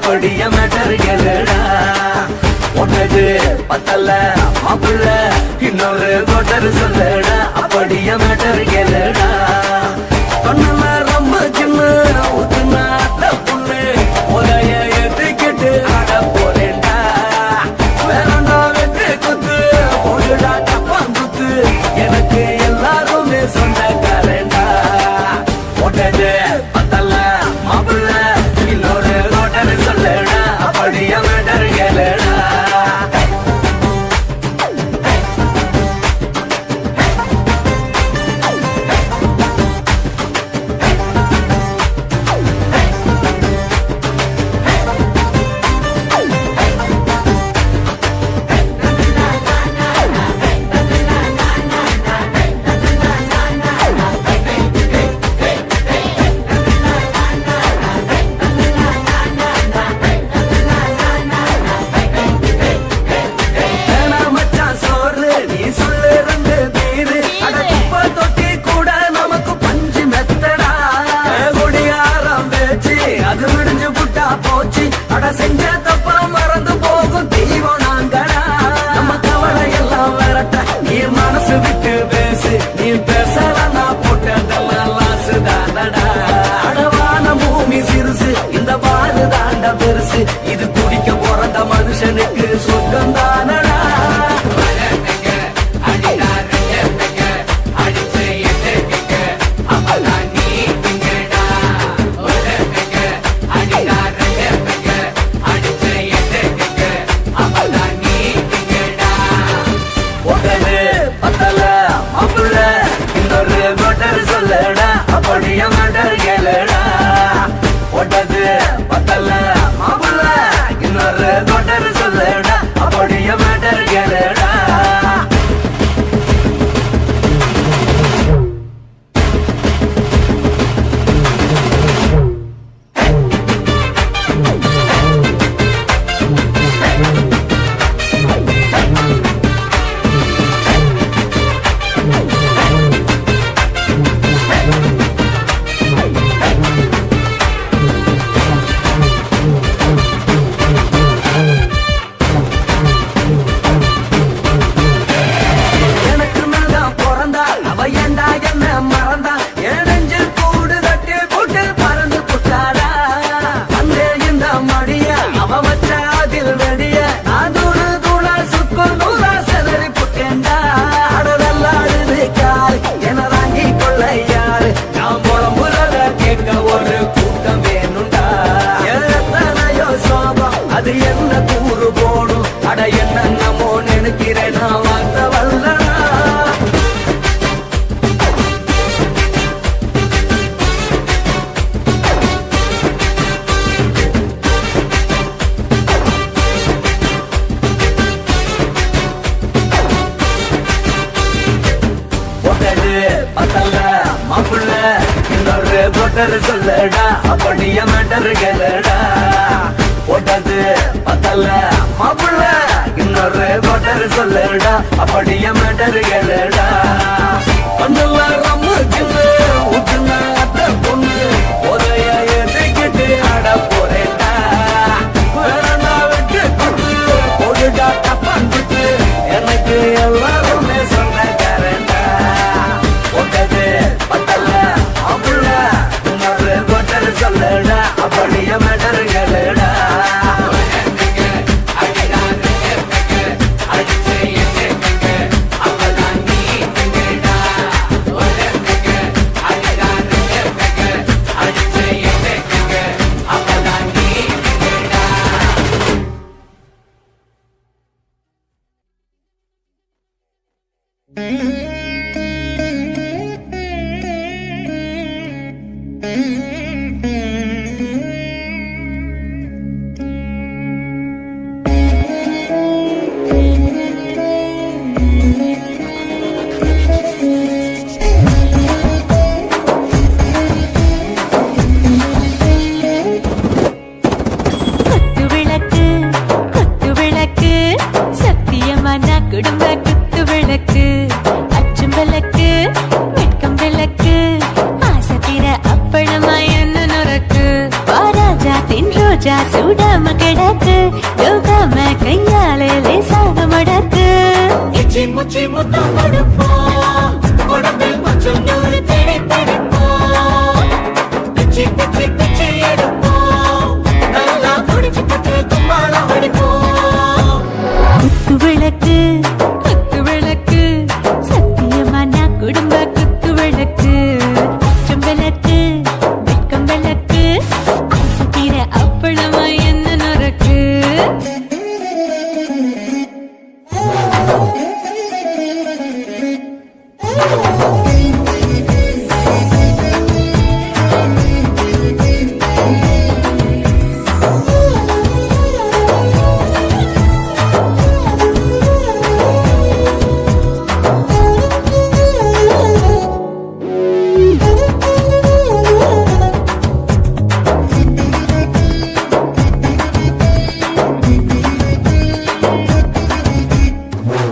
அப்படிய மேட்டர் கேளுடா. ஒன்னது பத்தல்ல மாப்பிள்ள இன்னொரு கோட்டர் சொல்லுடா. அப்படிய மேட்டர் கேளுடா. சொன்ன ரொம்ப சின்ன ஊத்துனா புண்ணு உதய ஏத்துக்கிட்டு ஆட போறேன்டா. வேறண்டா வெட்டு குத்து போடுடா டப்பாங்குத்து எனக்கு எல்லாருமே சொந்தக்காரன்டா. ஒட்டது பத்தல்ல மாப்பிள்ள இன்னொரு ரோட்டர் சொல்லுடா. அப்படிய மேட்டர் கேளுடா. செஞ்ச தப்பா மறந்து போகும் தெய்வம் நாங்கடா. நம்ம கவலை எல்லாம் வரட்ட நீ மனசு விட்டு பேசு. நீ பேசலாம் நான் போட்டதெல்லாம் லாசு தானடா. அடவான பூமி சிறுசு இந்த பாரு தாண்ட பெருசு. இது குடிக்க பிறந்த மனுஷனுக்கு சொர்க்கம் தானடா. அப்படிய மேட்டர் கேளுடா. ஒட்டது பத்தல்ல மாப்பிள்ள இன்னொரு கோட்டர் சொல்லுடா. அப்படிய மேட்டர் கேளுடா. ஒரு கூட்டம் வேணுண்டா. எத்தனையோ சோபம் அது என்ன கூறு போடும். அட என்னமோ நினைக்கிறேன் நான் வார்த்த வல்லடா. பத்தல்ல மாப்பிள்ள இன்னொரு கோட்டர் சொல்லுடா. அப்படிய மேட்டர் கேளுடா. ஒட்டது பத்தல்ல மாப்பிள்ள இன்னொரு கோட்டர் சொல்லுடா. அப்படிய மேட்டர் கேளுடா. கொஞ்சம் ரம்மு சின்ன ஊத்துனா பொண்ணு உதய ஏத்துக்கிட்டு ஆட போறேன்டா. வேறண்டா வெட்டு குத்து போடுடா டப்பாங்குத்து எனக்கு எல்லாருமே சொந்தக்காரன்டா. ஒட்டது பத்தல்ல மாப்பிள்ள இன்னொரு கோட்டர் சொல்லுடா. அப்படிய மேட்டர் கேளுடா. குடும்ப குத்து விளக்கு ரோஜா சூடாம கிடக்கு யோகாம கையாலே லேசாக மடக்கு இச்சி முச்சி முத்தம் கொடுப்போம் உடம்பில் கொஞ்சம் நூறு தேடி பிடிப்போம் பிச்சி பிச்சி பிச்சி எடுப்போம் நல்லா குடிச்சு பட்டு கும்பாலம் அடிப்போம் குத்து விளக்கு குத்து விளக்கு சத்தியமா நான் குடும்ப குத்து விளக்கு அச்சம் விளக்கு வெட்கம் விளக்கு ஆசை தீர அப்பளமா என்ன நரக்கு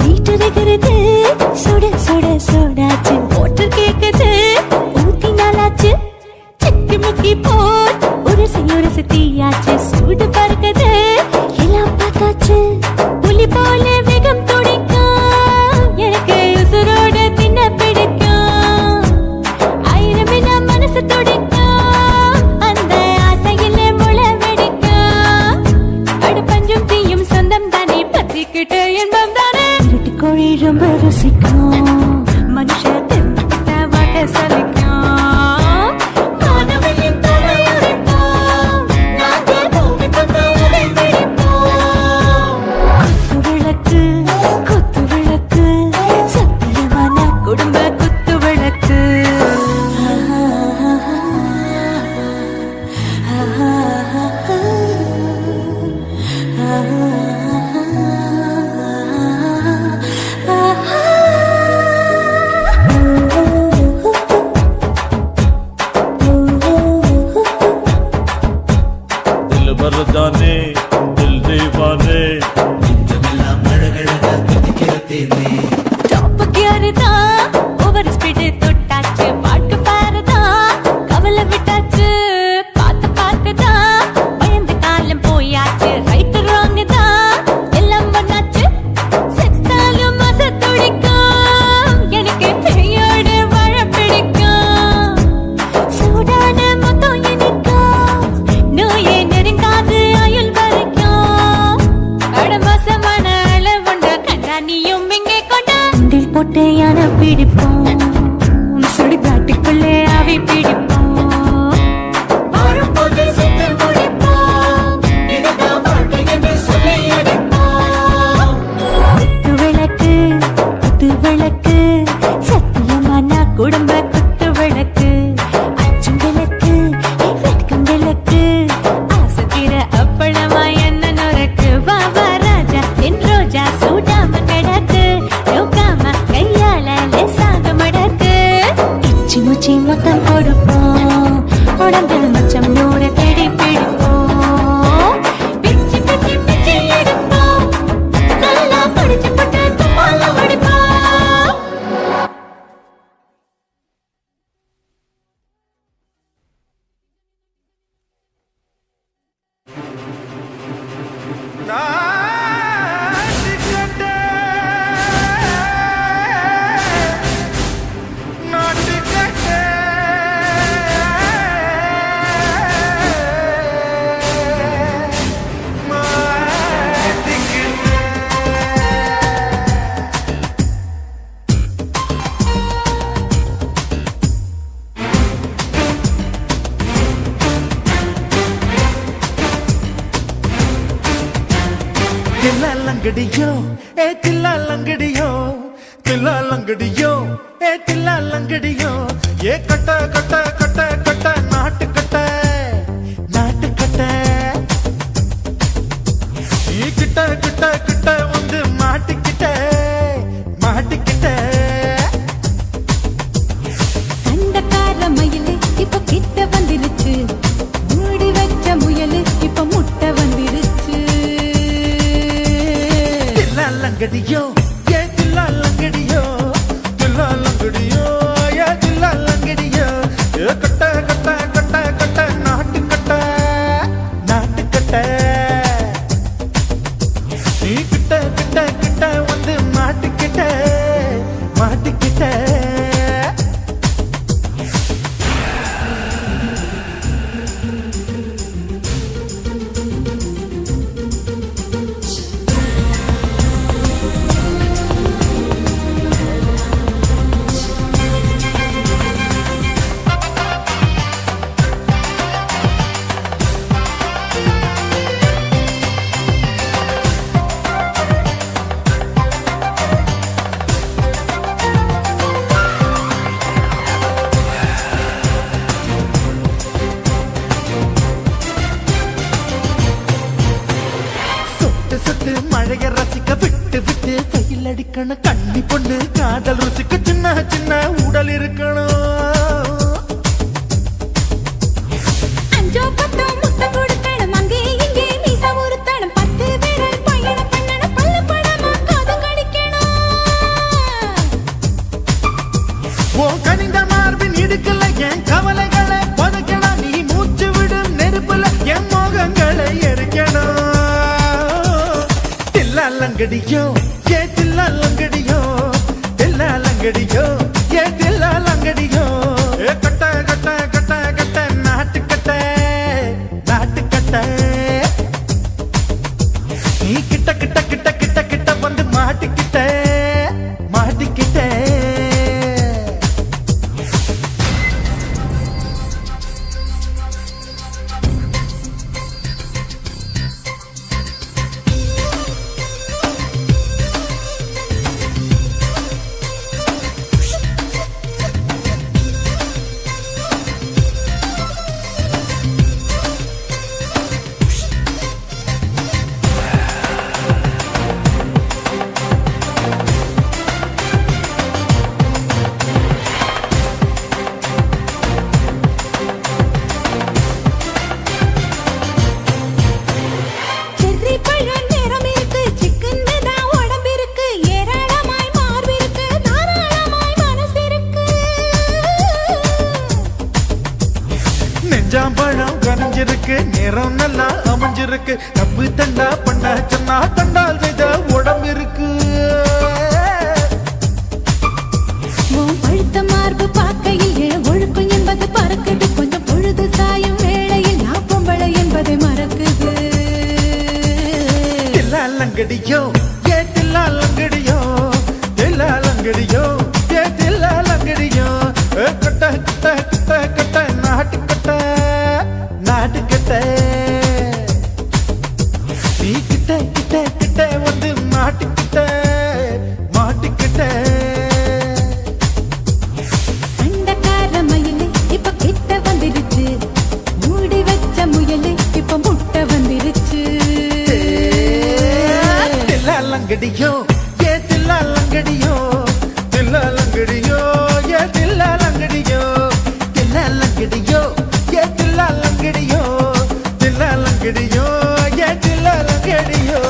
வீட்டருகிறது சுட சுட சோடாச்சு மோட்டர் கேக்குது ஊத்தி நாளாச்சு சிக்கி முக்கி போல் உரசி தீயாச்சு சூடு பறக்குது எல்லாம் பார்த்தாச்சு புலி போல வேகம் துடிக்கும் எனக்கு உசுரோட தின்ன பிடிக்கும் ஆயிரம் என்ன மனசு துடிக்கும் அந்த ஆசையிலே முளை வெடிக்கும் அடு பஞ்சும் தீயும் சொந்தம் தானே பத்திக்கிட்டு என்பம் தானே இருட்டு கோழி ரொம்ப ருசிக்கும் மனுஷ தெரிஞ்சுக்கிட்ட வாட்ட சலிக்கும் மானவனின் தலையுரைப்போம் நாங்கள் பூமி பந்த உரை பிடிப்போம் குத்து விளக்கு சத்தியமான குடும்ப குத்து விளக்கு दिल भर जाने दिल दीवाने நெஞ்சமெல்லாம் அழகழகா தித்திக்கிறதேனே டாப் கியர் தான் ஓவர் ஸ்பீடு தொட்டாச்சு பாட்டு பாருதான் கவலை விட்டாச்சு பார்த்து தான் பயந்து காலம் போயாச்சு ரைட் ராங் தான் எல்லாம் பண்ணாச்சு செத்தாலும் மச துடிக்கும் எனக்கு பெரியோட வாழ பிடிக்கும் சூடான மொத்தம் இனிக்கும் நோயே நெருங்காது ஆயுள் வரைக்கும் அடமோசமான அளவுண்ட கண்டா நீயும் இங்கே கொண்ட உண்டில் போட்டு யானை பிடிப்போம் சுடுகாட்டுக்குள்ளே அவை பிடிப்போம் வரும்போது சுத்தி முடிப்போம் இதுதான் வாழ்க்கை என்று சொல்லி அடிப்போம் குத்து விளக்கு சத்தியமான குடும்ப குத்து விளக்கு அச்சும் விளக்கு வெட்கம் விளக்கு ஆசை தீர அப்பளமா என்ன நுறக்கு வா வா ராஜா என் ரோஜா சூடாம கிடக்கு யோகாம கையால லேசாக மடக்கு இச்சி முச்சி மொத்தம் கொடுப்போம் உடம்பில் மச்சம் நூறு தேடி பிடிப்போம் பிச்சி பிச்சி பிச்சி எடுப்போம் நல்லா படிச்சு பட்டு தும்பாலம் அடிப்போம் தில்லாலங்கடியோ ஏ தில்லாலங்கடியோ தில்லாலங்கடியோ ஏ தில்லாலங்கடியோ ஏ கட்ட கட்ட கட்ட கட்ட நாட்டு கட்ட நாட்டு கட்ட நீ கிட்ட கிட்ட கிட்ட வந்து மாட்டிக்கிட்ட மாட்டிக்கிட்ட சண்டக்கார மயிலு இப்ப கிட்ட வந்துருச்சு மூடி வச்ச முயலு இப்ப முட்டை வந்துருச்சு தில்லாலங்கடியோ ஏ தில்லாலங்கடியோ தில்லாலங்கடியோ ஏ தில்லாலங்கடியோ ஏ கட்ட கட்ட கட்ட கட்ட நாட்டு கட்ட நாட்டு கட்ட கிட்ட நீ கிட்ட கிட்ட கிட்ட வந்து மாட்டிக்கிட்ட மாட்டிக்கிட்ட சுத்து மழைய ரசிக்க விட்டு விட்டு கையில் அடிக்கணும் கண்ணி பொண்ணு காதல் ருசிக்க சின்ன சின்ன உடல் இருக்கணும் அஞ்சோ பத்தோ முட்டை கொடுக்கணும் அங்கே இங்கே மீச உருத்தணும் 10 விரல் பயணம் பண்ணணும் பல்லு படமா காது கடிக்கணும் ஓ கனிந்த மார்பின் இடுக்கல என் கவலைகளை பதுக்கணும் நீ மூச்சு விடும் நெருப்புல என் மோகங்களை எரிக்கணும் தில்லாலங்கடியோ ஏ தில்லாலங்கடியோ தில்லாலங்கடியோ ஏ தில்லாலங்கடியோ ஏ கட்ட கட்ட கட்ட கட்ட நாட்டுக்கட்ட நாட்டுக்கட்ட நீ கிட்ட கிட்ட கிட்ட கிட்ட கிட்ட வந்து மாட்டிக்கிட்ட மாட்டிக்கிட்ட செர்ரி பழம் நிறம் இருக்கு சிக்கன் தான் உடம்பு இருக்கு ஏராளமாய் மார்பு இருக்கு தாராளமாய் மனசு இருக்கு நெஞ்சாம்பழம் கரைஞ்சிருக்கு நிறம் நல்லா அமைஞ்சிருக்கு தப்பு தண்டா பண்ண சொன்னா தண்டால் செய்த உடம்பு இருக்கு உன் பழுத்த மார்பு பார்க்கையில் என் ஒழுக்கம் என்பது பறக்குது கொஞ்சம் பொழுது சாயும் வேளையில் நான் பொம்பளை என்பதை மறக்குது தில்லாலங்கடியோ ஏ தில்லாலங்கடியோ தில்லாலங்கடியோ ஏ தில்லாலங்கடியோ கட்ட கட்ட கட்ட கட்ட நாட்டுக்கட்ட நாட்டுக்கட்ட நீ கிட்ட கிட்ட கிட்ட வந்து மாட்டிக்கிட்ட மாட்டிக்கிட்ட சண்டக்கார மயிலு இப்ப கிட்ட வந்துருச்சு மூடி வச்ச முயலு இப்ப முட்டை வந்துருச்சு தில்லாலங்கடியோ ஏ தில்லாலங்கடியோ தில்லாலங்கடியோ ஏ தில்லாலங்கடியோ தில்லாலங்கடியோ ஏ தில்லாலங்கடியோ தில்லாலங்கடியோ ஏ தில்லாலங்கடியோ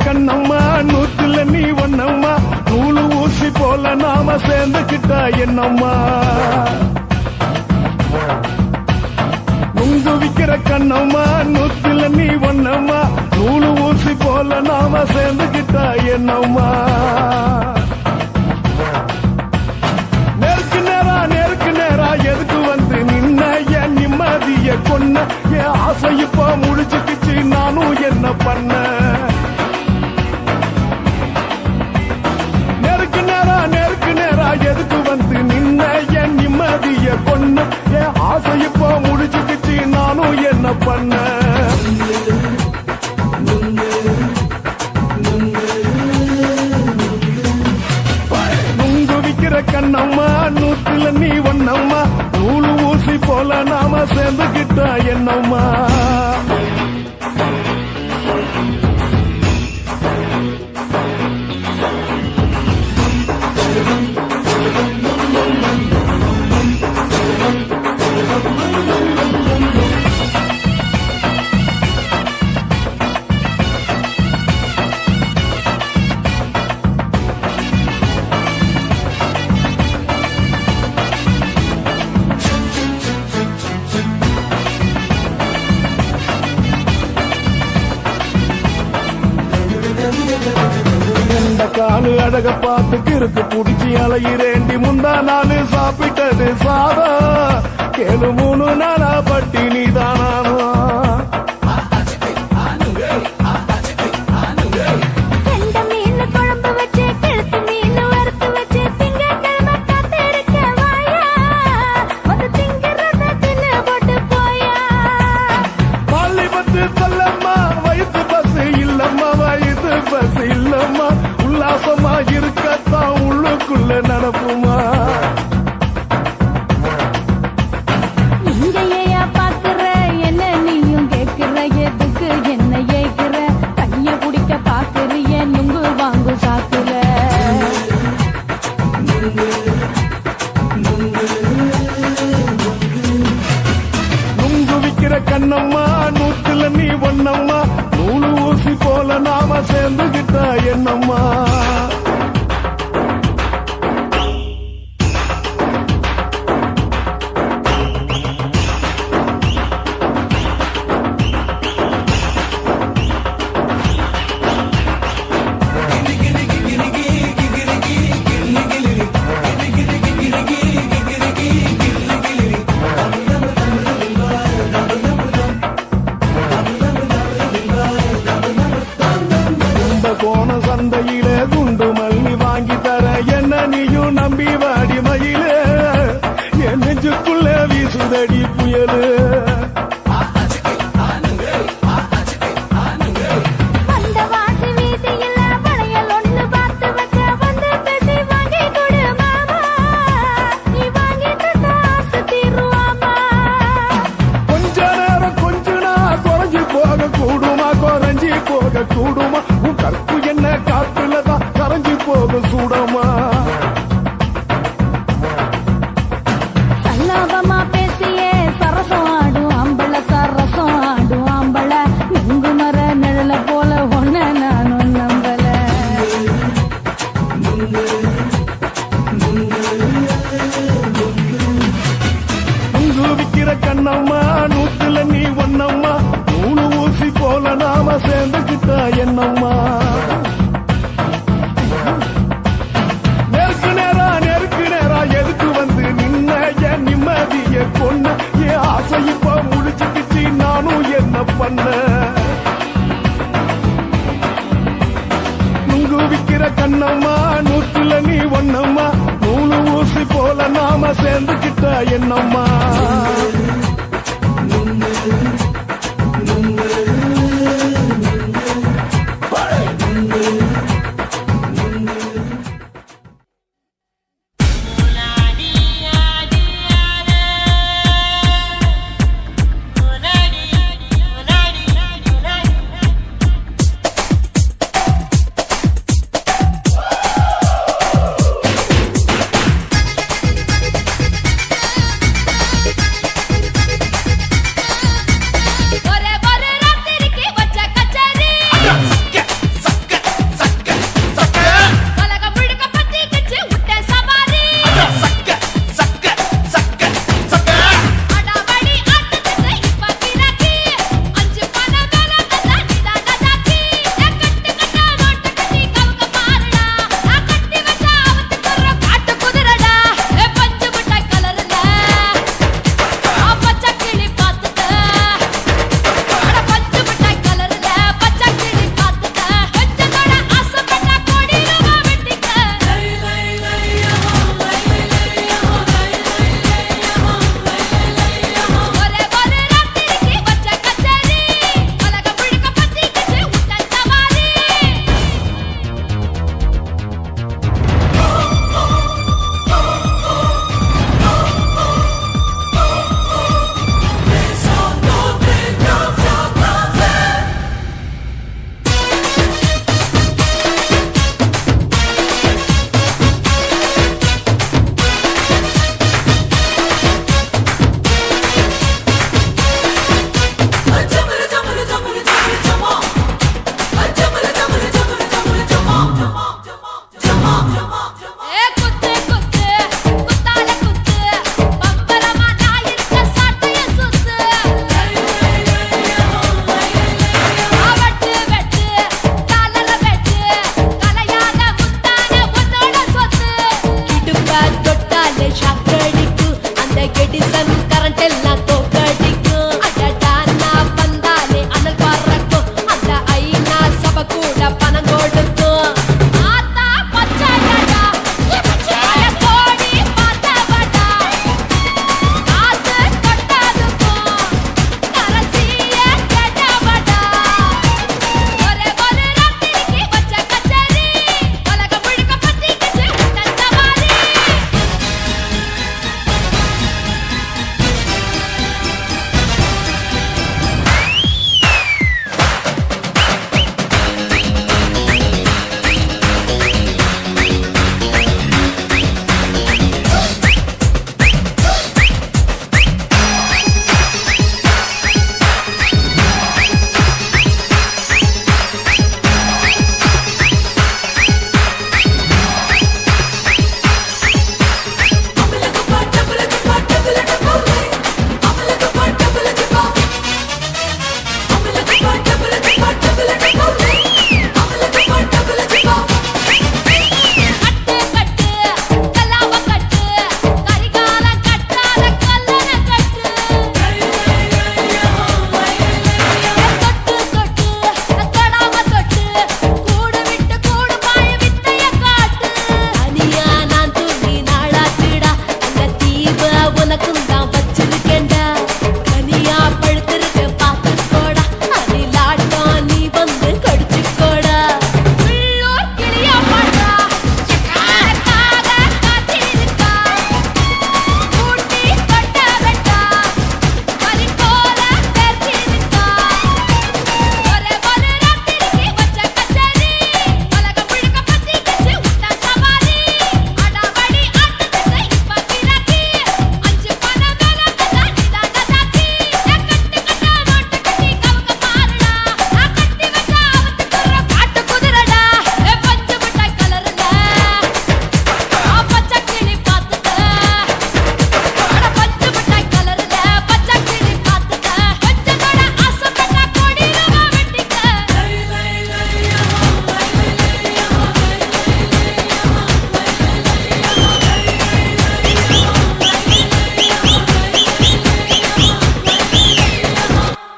கண்ணம்மா நூத்துல நீ ஒன்னம்மா நூலு ஊசி போல நாம சேர்ந்துக்கிட்டா என்னம்மா நுங்கு விக்கிற கண்ணம்மா நூத்துல நீ ஒன்னம்மா நூலு ஊசி போல நாம சேர்ந்துக்கிட்டா என்னம்மா நேருக்கு நேரா எதுக்கு வந்து நின்ன என் நிம்மதிய கொன்ன என் ஆசை இப்ப முடிச்சுக்கிச்சு நானும் என்ன பண்ண நேருக்கு நேரா எதுக்கு வந்து நின்ன என் நிம்மதிய கொன்ன என் ஆசை இப்ப முடிச்சுக்கிச்சு நானும் என்ன பண்ண அழக பார்த்து கிறுக்கு புடிச்சு அலையிறேண்டி முந்தா நாள் சாப்பிட்டது சாதம் கேளு 3 நாளா பட்டினி தானானோ கெண்ட மீன் குழம்பு வச்சு கெளுத்து மீன் வறுத்து வச்சு திங்கட்கிழமை காத்திருக்க வாயா வந்து திங்கிறத தின்னு போட்டு போயா பள்ளி பத்து சொல்லம்மா வயிற்று பஸ் இல்லம்மா வயிற்று பஸ் இல்லம்மா உல்லாசமா இருக்கத்தான் உள்ளுக்குள்ள நடப்புமா இங்கேயா பாக்குற என்ன நீயும் கேக்குற எதுக்கு என்ன ஏக்குற கைய குடிக்க பாக்குறிய நுங்கு வாங்கு சாக்குற நுங்கு விக்கிற கண்ணம்மா நூத்துல நீ ஒண்ணம்மா நூலு ஊசி போல நாம சேர்ந்துகிட்டா என்னம்மா கோண சந்தையில குண்டு மல்லி வாங்கி தர என்ன நீயும் நம்பி வாடி மயில என் நெஞ்சுக்குள்ள வீசுதடி புயலு அந்த வாசி வீதியில வளையல் ஒண்ணு பார்த்து வச்ச வந்து பேசி வாங்கி கொடு மாமா நீ வாங்கி தந்த ஆசை தீருவாமா கொஞ்ச நேரம் கொஞ்ச நான் குறைஞ்சி போக கூடுமா குறைஞ்சி போக கூடுமா உன் கற்பு என்ன காத்துலதான் கரைஞ்சி போக சூடமா சல்லாபமா பேசியே சரசம் ஆடும் ஆம்பள சரசம் ஆடும் ஆம்பள நுங்கு மர நிழல போல ஒன்ன நானும் நம்பல நுங்கு விக்கிற கண்ணம்மா நூத்துல நீ ஒண்ணம்மா நூலு ஊசி போல நாம சேர்ந்துகிட்டா என்னம்மா நெருக்கு நேரா எதுக்கு வந்து நின்ன என் நிம்மதிய கொன்ன என் ஆசை இப்ப முடிச்சுக்கிச்சு நானும் என்ன பண்ண நுங்கு விக்கிற கண்ணம்மா நூத்துல நீ ஒண்ணம்மா நூலு ஊசி போல நாம சேர்ந்துகிட்டா என்னம்மா